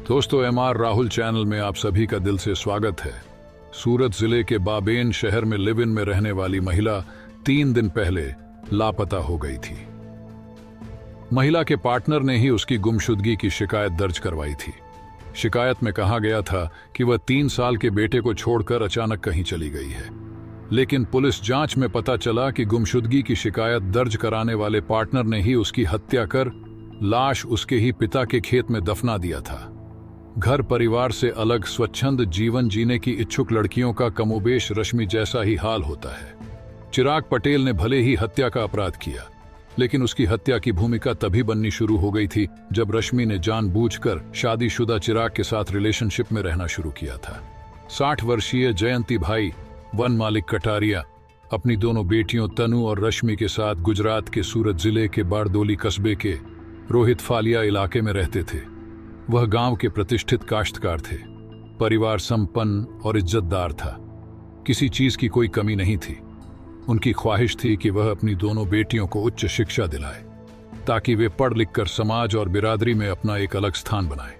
दोस्तों, MR Rahul channel में आप सभी का दिल से स्वागत है। सूरत जिले के बाबेन शहर में लिव इन में रहने वाली महिला 3 दिन पहले लापता हो गई थी। महिला के पार्टनर ने ही उसकी गुमशुदगी की शिकायत दर्ज करवाई थी। शिकायत में कहा गया था कि वह 3 साल के बेटे को छोड़कर अचानक कहीं चली गई है, लेकिन पुलिस जांच में पता चला कि गुमशुदगी की शिकायत दर्ज कराने वाले पार्टनर ने ही उसकी हत्या कर लाश उसके ही पिता के खेत में दफना दिया था। घर परिवार से अलग स्वच्छंद जीवन जीने की इच्छुक लड़कियों का कमोबेश रश्मि जैसा ही हाल होता है। चिराग पटेल ने भले ही हत्या का अपराध किया, लेकिन उसकी हत्या की भूमिका तभी बननी शुरू हो गई थी जब रश्मि ने जानबूझकर शादीशुदा चिराग के साथ रिलेशनशिप में रहना शुरू किया था। 60 वर्षीय जयंती भाई वन मालिक कटारिया अपनी दोनों बेटियों तनु और रश्मि के साथ गुजरात के सूरत जिले के बारदोली कस्बे के रोहित फालिया इलाके में रहते थे। वह गांव के प्रतिष्ठित काश्तकार थे। परिवार संपन्न और इज्जतदार था। किसी चीज की कोई कमी नहीं थी। उनकी ख्वाहिश थी कि वह अपनी दोनों बेटियों को उच्च शिक्षा दिलाए, ताकि वे पढ़ लिख कर समाज और बिरादरी में अपना एक अलग स्थान बनाए।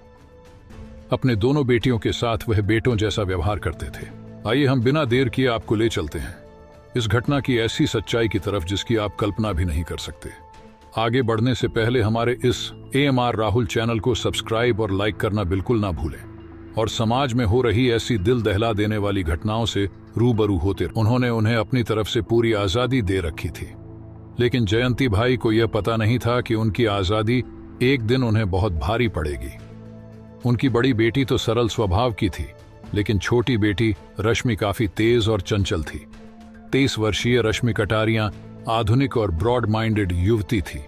अपने दोनों बेटियों के साथ वह बेटों जैसा व्यवहार करते थे। आइए हम बिना देर किए आपको ले चलते हैं इस घटना की ऐसी सच्चाई की तरफ जिसकी आप कल्पना भी नहीं कर सकते। आगे बढ़ने से पहले हमारे इस AMR राहुल चैनल को सब्सक्राइब और लाइक करना बिल्कुल ना भूलें और समाज में हो रही ऐसी दिल दहला देने वाली घटनाओं से रूबरू होते उन्होंने उन्हें अपनी तरफ से पूरी आज़ादी दे रखी थी, लेकिन जयंती भाई को यह पता नहीं था कि उनकी आज़ादी एक दिन उन्हें बहुत भारी पड़ेगी। उनकी बड़ी बेटी तो सरल स्वभाव की थी, लेकिन छोटी बेटी रश्मि काफी तेज और चंचल थी। 23 वर्षीय रश्मि कटारिया आधुनिक और ब्रॉड माइंडेड युवती थी।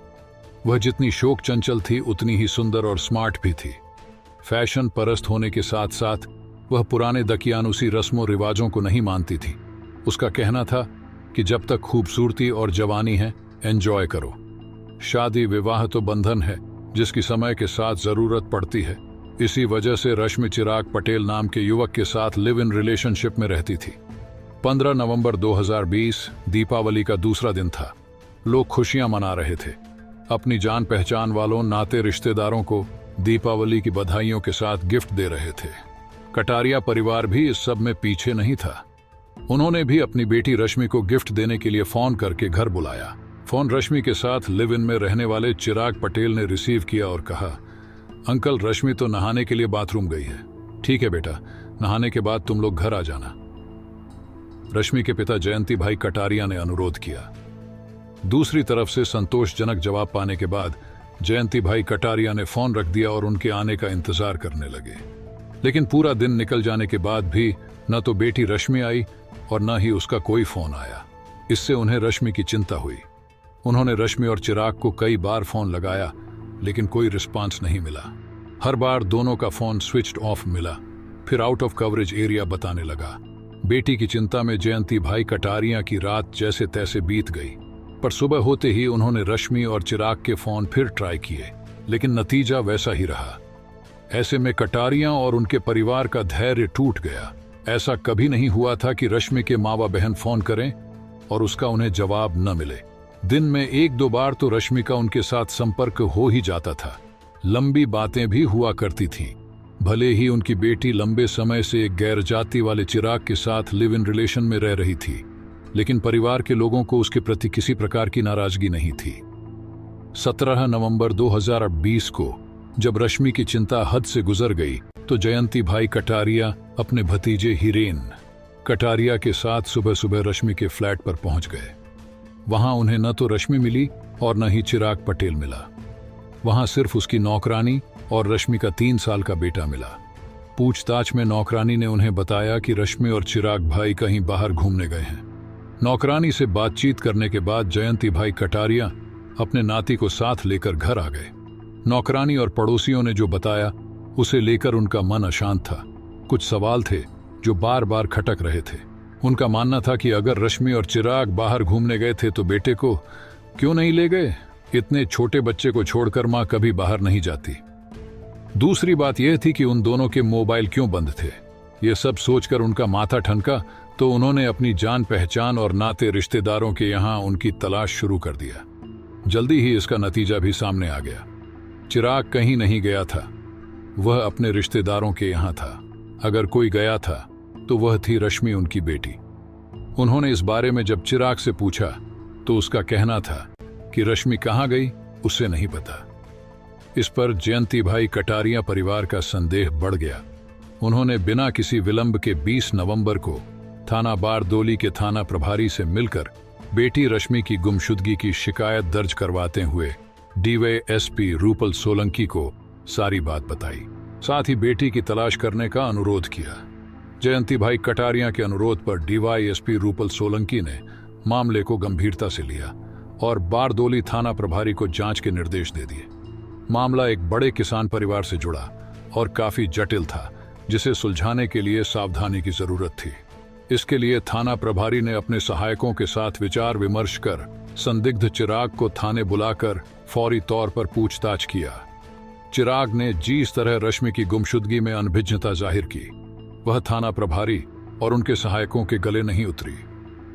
वह जितनी शोक चंचल थी उतनी ही सुंदर और स्मार्ट भी थी। फैशन परस्त होने के साथ साथ वह पुराने दकियानुसी रस्मों रिवाजों को नहीं मानती थी। उसका कहना था कि जब तक खूबसूरती और जवानी है, एंजॉय करो। शादी विवाह तो बंधन है जिसकी समय के साथ जरूरत पड़ती है। इसी वजह से रश्मि चिराग पटेल नाम के युवक के साथ लिव इन रिलेशनशिप में रहती थी। 15 नवंबर 2020 दीपावली का दूसरा दिन था। लोग खुशियां मना रहे थे। अपनी जान पहचान वालों, नाते रिश्तेदारों को दीपावली की बधाइयों के साथ गिफ्ट दे रहे थे। कटारिया परिवार भी इस सब में पीछे नहीं था। उन्होंने भी अपनी बेटी रश्मि को गिफ्ट देने के लिए फोन करके घर बुलाया। फोन रश्मि के साथ लिव इन में रहने वाले चिराग पटेल ने रिसीव किया और कहा, अंकल, रश्मि तो नहाने के लिए बाथरूम गई है। ठीक है बेटा, नहाने के बाद तुम लोग घर आ जाना। रश्मि के पिता जयंती भाई कटारिया ने अनुरोध किया। दूसरी तरफ से संतोषजनक जवाब पाने के बाद जयंती भाई कटारिया ने फोन रख दिया और उनके आने का इंतजार करने लगे। लेकिन पूरा दिन निकल जाने के बाद भी न तो बेटी रश्मि आई और न ही उसका कोई फोन आया। इससे उन्हें रश्मि की चिंता हुई। उन्होंने रश्मि और चिराग को कई बार फोन लगाया, लेकिन कोई रिस्पांस नहीं मिला। हर बार दोनों का फोन स्विच्ड ऑफ मिला, फिर आउट ऑफ कवरेज एरिया बताने लगा। बेटी की चिंता में जयंती भाई कटारिया की रात जैसे तैसे बीत गई, पर सुबह होते ही उन्होंने रश्मि और चिराग के फोन फिर ट्राई किए, लेकिन नतीजा वैसा ही रहा। ऐसे में कटारिया और उनके परिवार का धैर्य टूट गया। ऐसा कभी नहीं हुआ था कि रश्मि के मावा बहन फोन करें और उसका उन्हें जवाब न मिले। दिन में 1-2 बार तो रश्मि का उनके साथ संपर्क हो ही जाता था। लंबी बातें भी हुआ करती थीं। भले ही उनकी बेटी लंबे समय से एक गैर जाति वाले चिराग के साथ लिव इन रिलेशन में रह रही थी, लेकिन परिवार के लोगों को उसके प्रति किसी प्रकार की नाराजगी नहीं थी। 17 नवंबर 2020 को जब रश्मि की चिंता हद से गुजर गई तो जयंती भाई कटारिया अपने भतीजे हिरेन कटारिया के साथ सुबह सुबह रश्मि के फ्लैट पर पहुंच गए। वहां उन्हें न तो रश्मि मिली और न ही चिराग पटेल मिला। वहां सिर्फ उसकी नौकरानी और रश्मि का 3 साल का बेटा मिला। पूछताछ में नौकरानी ने उन्हें बताया कि रश्मि और चिराग भाई कहीं बाहर घूमने गए हैं। नौकरानी से बातचीत करने के बाद जयंती भाई कटारिया अपने नाती को साथ लेकर घर आ गए। नौकरानी और पड़ोसियों ने जो बताया उसे लेकर उनका मन अशांत था। कुछ सवाल थे जो बार बार खटक रहे थे। उनका मानना था कि अगर रश्मि और चिराग बाहर घूमने गए थे तो बेटे को क्यों नहीं ले गए? इतने छोटे बच्चे को छोड़कर मां कभी बाहर नहीं जाती। दूसरी बात यह थी कि उन दोनों के मोबाइल क्यों बंद थे। ये सब सोचकर उनका माथा ठनका तो उन्होंने अपनी जान पहचान और नाते रिश्तेदारों के यहाँ उनकी तलाश शुरू कर दिया। जल्दी ही इसका नतीजा भी सामने आ गया। चिराग कहीं नहीं गया था। वह अपने रिश्तेदारों के यहाँ था। अगर कोई गया था तो वह थी रश्मि, उनकी बेटी। उन्होंने इस बारे में जब चिराग से पूछा तो उसका कहना था कि रश्मि कहाँ गई उसे नहीं पता। इस पर जयंती भाई कटारिया परिवार का संदेह बढ़ गया। उन्होंने बिना किसी विलंब के 20 नवंबर को थाना बारदोली के थाना प्रभारी से मिलकर बेटी रश्मि की गुमशुदगी की शिकायत दर्ज करवाते हुए डीवाईएसपी रूपल सोलंकी को सारी बात बताई। साथ ही बेटी की तलाश करने का अनुरोध किया। जयंती भाई कटारिया के अनुरोध पर डीवाईएसपी रूपल सोलंकी ने मामले को गंभीरता से लिया और बारदोली थाना प्रभारी को जांच के निर्देश दे दिए। मामला एक बड़े किसान परिवार से जुड़ा और काफी जटिल था, जिसे सुलझाने के लिए सावधानी की जरूरत थी। इसके लिए थाना प्रभारी ने अपने सहायकों के साथ विचार विमर्श कर संदिग्ध चिराग को थाने बुलाकर फौरी तौर पर पूछताछ किया। चिराग ने जिस तरह रश्मि की गुमशुदगी में अनभिज्ञता जाहिर की, वह थाना प्रभारी और उनके सहायकों के गले नहीं उतरी।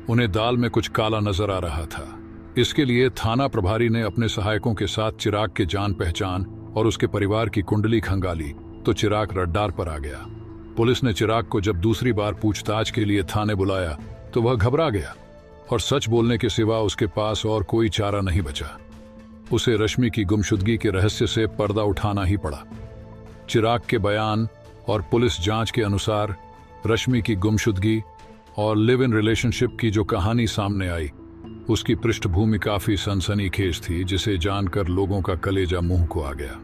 उन्हें दाल में कुछ काला नजर आ रहा था। इसके लिए थाना प्रभारी ने अपने सहायकों के साथ चिराग के जान पहचान और उसके परिवार की कुंडली खंगाली तो चिराग रडार पर आ गया। पुलिस ने चिराग को जब दूसरी बार पूछताछ के लिए थाने बुलाया तो वह घबरा गया और सच बोलने के सिवा उसके पास और कोई चारा नहीं बचा। उसे रश्मि की गुमशुदगी के रहस्य से पर्दा उठाना ही पड़ा। चिराग के बयान और पुलिस जांच के अनुसार रश्मि की गुमशुदगी और लिव इन रिलेशनशिप की जो कहानी सामने आई, उसकी पृष्ठभूमि काफी सनसनीखेज थी, जिसे जानकर लोगों का कलेजा मुंह को आ गया।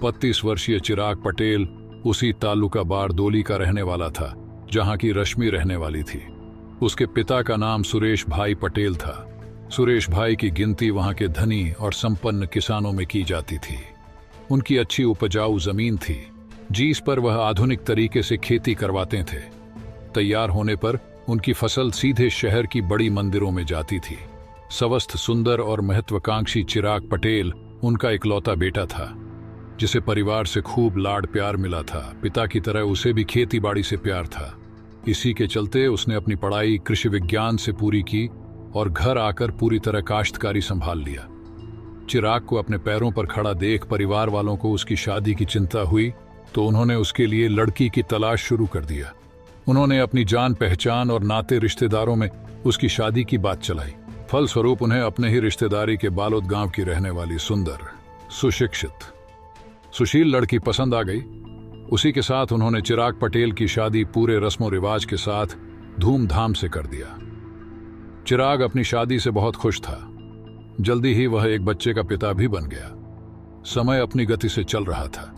32 वर्षीय चिराग पटेल उसी तालुका बारदोली का रहने वाला था जहां की रश्मि रहने वाली थी। उसके पिता का नाम सुरेश भाई पटेल था। सुरेश भाई की गिनती वहां के धनी और संपन्न किसानों में की जाती थी। उनकी अच्छी उपजाऊ जमीन थी, जिस पर वह आधुनिक तरीके से खेती करवाते थे। तैयार होने पर उनकी फसल सीधे शहर की बड़ी मंदिरों में जाती थी। स्वस्थ, सुंदर और महत्वाकांक्षी चिराग पटेल उनका इकलौता बेटा था, जिसे परिवार से खूब लाड प्यार मिला था। पिता की तरह उसे भी खेती बाड़ी से प्यार था। इसी के चलते उसने अपनी पढ़ाई कृषि विज्ञान से पूरी की और घर आकर पूरी तरह काश्तकारी संभाल लिया। चिराग को अपने पैरों पर खड़ा देख परिवार वालों को उसकी शादी की चिंता हुई तो उन्होंने उसके लिए लड़की की तलाश शुरू कर दिया। उन्होंने अपनी जान पहचान और नाते रिश्तेदारों में उसकी शादी की बात चलाई। फलस्वरूप उन्हें अपने ही रिश्तेदारी के बालोद गांव की रहने वाली सुंदर, सुशिक्षित, सुशील लड़की पसंद आ गई। उसी के साथ उन्होंने चिराग पटेल की शादी पूरे रस्मों रिवाज के साथ धूमधाम से कर दिया। चिराग अपनी शादी से बहुत खुश था। जल्दी ही वह एक बच्चे का पिता भी बन गया। समय अपनी गति से चल रहा था।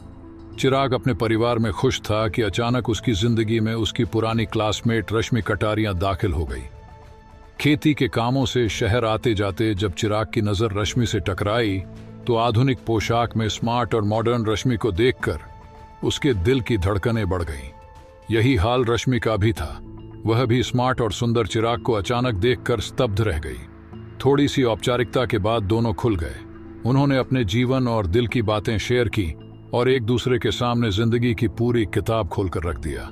चिराग अपने परिवार में खुश था कि अचानक उसकी जिंदगी में उसकी पुरानी क्लासमेट रश्मि कटारिया दाखिल हो गई। खेती के कामों से शहर आते जाते जब चिराग की नजर रश्मि से टकराई तो आधुनिक पोशाक में स्मार्ट और मॉडर्न रश्मि को देखकर उसके दिल की धड़कनें बढ़ गईं। यही हाल रश्मि का भी था। वह भी स्मार्ट और सुंदर चिराग को अचानक देखकर स्तब्ध रह गई। थोड़ी सी औपचारिकता के बाद दोनों खुल गए। उन्होंने अपने जीवन और दिल की बातें शेयर की और एक दूसरे के सामने जिंदगी की पूरी किताब खोलकर रख दिया।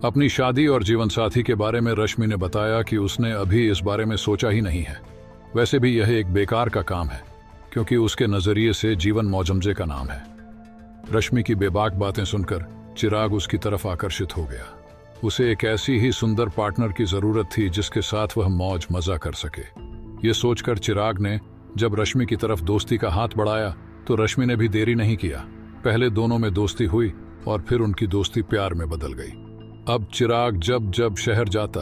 अपनी शादी और जीवन साथी के बारे में रश्मि ने बताया कि उसने अभी इस बारे में सोचा ही नहीं है। वैसे भी यह एक बेकार का काम है, क्योंकि उसके नजरिए से जीवन मौजमजे का नाम है। रश्मि की बेबाक बातें सुनकर चिराग उसकी तरफ आकर्षित हो गया। उसे एक ऐसी ही सुंदर पार्टनर की जरूरत थी जिसके साथ वह मौज मजा कर सके। ये सोचकर चिराग ने जब रश्मि की तरफ दोस्ती का हाथ बढ़ाया तो रश्मि ने भी देरी नहीं किया। पहले दोनों में दोस्ती हुई और फिर उनकी दोस्ती प्यार में बदल गई। अब चिराग जब जब शहर जाता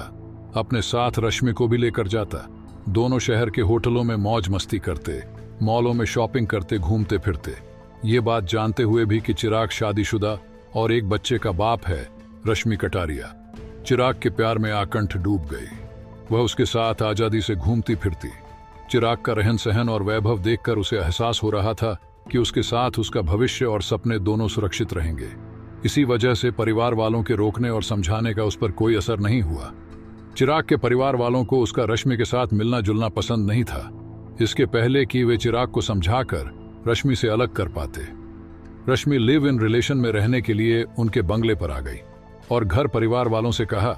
अपने साथ रश्मि को भी लेकर जाता। दोनों शहर के होटलों में मौज मस्ती करते, मॉलों में शॉपिंग करते, घूमते फिरते। ये बात जानते हुए भी कि चिराग शादीशुदा और एक बच्चे का बाप है, रश्मि कटारिया चिराग के प्यार में आकंठ डूब गई। वह उसके साथ आजादी से घूमती फिरती। चिराग का रहन सहन और वैभव देखकर उसे एहसास हो रहा था कि उसके साथ उसका भविष्य और सपने दोनों सुरक्षित रहेंगे। इसी वजह से परिवार वालों के रोकने और समझाने का उस पर कोई असर नहीं हुआ। चिराग के परिवार वालों को उसका रश्मि के साथ मिलना जुलना पसंद नहीं था। इसके पहले कि वे चिराग को समझाकर रश्मि से अलग कर पाते। रश्मि लिव इन रिलेशन में रहने के लिए उनके बंगले पर आ गई और घर परिवार वालों से कहा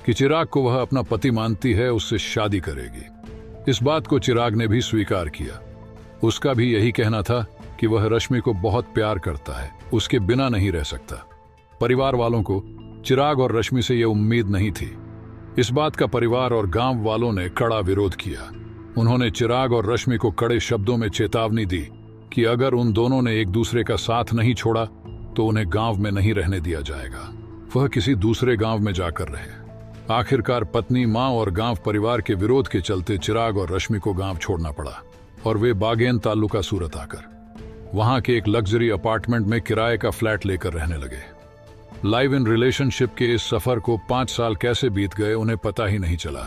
कि चिराग को वह अपना पति मानती है, उससे शादी करेगी। इस बात को चिराग ने भी स्वीकार किया। उसका भी यही कहना था कि वह रश्मि को बहुत प्यार करता है, उसके बिना नहीं रह सकता। परिवार वालों को चिराग और रश्मि से यह उम्मीद नहीं थी। इस बात का परिवार और गांव वालों ने कड़ा विरोध किया। उन्होंने चिराग और रश्मि को कड़े शब्दों में चेतावनी दी कि अगर उन दोनों ने एक दूसरे का साथ नहीं छोड़ा तो उन्हें गांव में नहीं रहने दिया जाएगा, वह किसी दूसरे गांव में जाकर रहे। आखिरकार पत्नी, मां और गांव परिवार के विरोध के चलते चिराग और रश्मि को गांव छोड़ना पड़ा और वे बागेन तालुका सूरत आकर वहां के एक लग्जरी अपार्टमेंट में किराए का फ्लैट लेकर रहने लगे। लाइव इन रिलेशनशिप के इस सफर को 5 साल कैसे बीत गए उन्हें पता ही नहीं चला।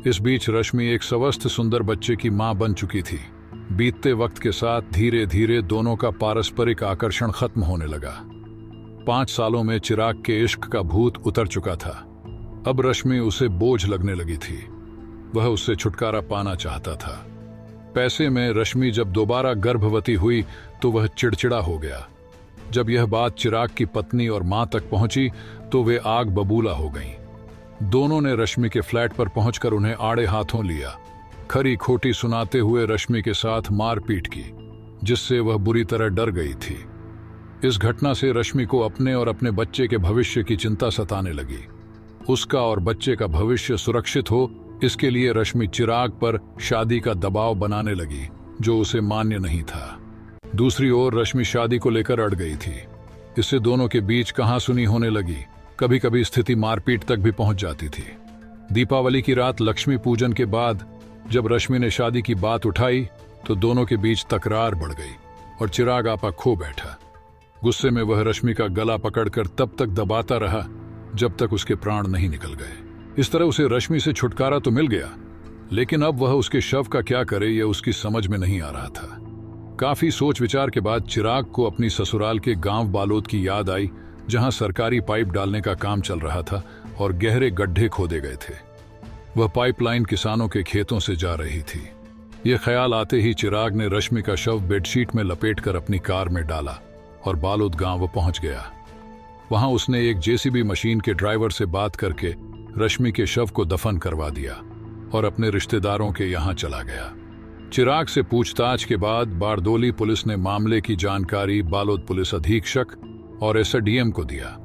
इस बीच रश्मि एक स्वस्थ सुंदर बच्चे की मां बन चुकी थी। बीतते वक्त के साथ धीरे धीरे दोनों का पारस्परिक आकर्षण खत्म होने लगा। 5 सालों में चिराग के इश्क का भूत उतर चुका था। अब रश्मि उसे बोझ लगने लगी थी। वह उससे छुटकारा पाना चाहता था। पैसे में रश्मि जब दोबारा गर्भवती हुई तो वह चिड़चिड़ा हो गया। जब यह बात चिराग की पत्नी और मां तक पहुंची तो वे आग बबूला हो गईं। दोनों ने रश्मि के फ्लैट पर पहुंचकर उन्हें आड़े हाथों लिया। खरी खोटी सुनाते हुए रश्मि के साथ मारपीट की, जिससे वह बुरी तरह डर गई थी। इस घटना से रश्मि को अपने और अपने बच्चे के भविष्य की चिंता सताने लगी। उसका और बच्चे का भविष्य सुरक्षित हो, इसके लिए रश्मि चिराग पर शादी का दबाव बनाने लगी, जो उसे मान्य नहीं था। दूसरी ओर रश्मि शादी को लेकर अड़ गई थी। इससे दोनों के बीच कहासुनी होने लगी। कभी कभी स्थिति मारपीट तक भी पहुंच जाती थी। दीपावली की रात लक्ष्मी पूजन के बाद जब रश्मि ने शादी की बात उठाई तो दोनों के बीच तकरार बढ़ गई और चिराग आपा खो बैठा। गुस्से में वह रश्मि का गला पकड़कर तब तक दबाता रहा जब तक उसके प्राण नहीं निकल गए। इस तरह उसे रश्मि से छुटकारा तो मिल गया, लेकिन अब वह उसके शव का क्या करे यह उसकी समझ में नहीं आ रहा था। काफी सोच विचार के बाद चिराग को अपनी ससुराल के गांव बालोद की याद आई, जहां सरकारी पाइप डालने का काम चल रहा था और गहरे गड्ढे खोदे गए थे। वह पाइपलाइन किसानों के खेतों से जा रही थी। यह ख्याल आते ही चिराग ने रश्मि का शव बेडशीट में लपेटकर अपनी कार में डाला और बालोद गांव पहुंच गया। वहां उसने एक जेसीबी मशीन के ड्राइवर से बात करके रश्मि के शव को दफन करवा दिया और अपने रिश्तेदारों के यहां चला गया। चिराग से पूछताछ के बाद बारदोली पुलिस ने मामले की जानकारी बालोद पुलिस अधीक्षक और एसडीएम को दिया।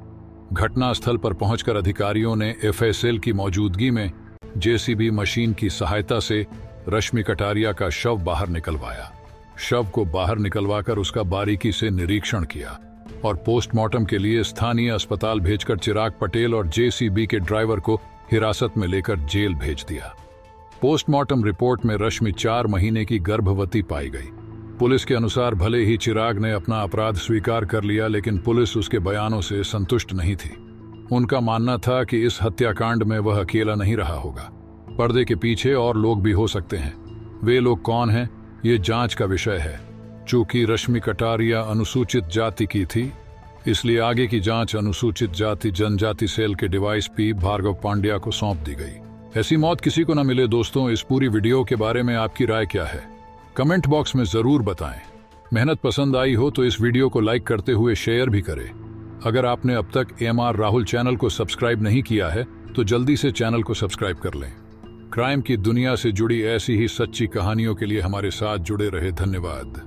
घटनास्थल पर पहुंचकर अधिकारियों ने एफएसएल की मौजूदगी में जेसीबी मशीन की सहायता से रश्मि कटारिया का शव बाहर निकलवाया। शव को बाहर निकलवाकर उसका बारीकी से निरीक्षण किया और पोस्टमार्टम के लिए स्थानीय अस्पताल भेजकर चिराग पटेल और जेसीबी के ड्राइवर को हिरासत में लेकर जेल भेज दिया। पोस्टमार्टम रिपोर्ट में रश्मि 4 महीने की गर्भवती पाई गई। पुलिस के अनुसार भले ही चिराग ने अपना अपराध स्वीकार कर लिया, लेकिन पुलिस उसके बयानों से संतुष्ट नहीं थी। उनका मानना था कि इस हत्याकांड में वह अकेला नहीं रहा होगा। पर्दे के पीछे और लोग भी हो सकते हैं। वे लोग कौन हैं, ये जांच का विषय है। चूंकि रश्मि कटारिया अनुसूचित जाति की थी, इसलिए आगे की जांच अनुसूचित जाति जनजाति सेल के डीवाईएसपी भार्गव पांड्या को सौंप दी गई। ऐसी मौत किसी को न मिले। दोस्तों, इस पूरी वीडियो के बारे में आपकी राय क्या है? कमेंट बॉक्स में जरूर बताएं। मेहनत पसंद आई हो तो इस वीडियो को लाइक करते हुए शेयर भी करें। अगर आपने अब तक एमआर राहुल चैनल को सब्सक्राइब नहीं किया है तो जल्दी से चैनल को सब्सक्राइब कर लें। क्राइम की दुनिया से जुड़ी ऐसी ही सच्ची कहानियों के लिए हमारे साथ जुड़े रहे। धन्यवाद।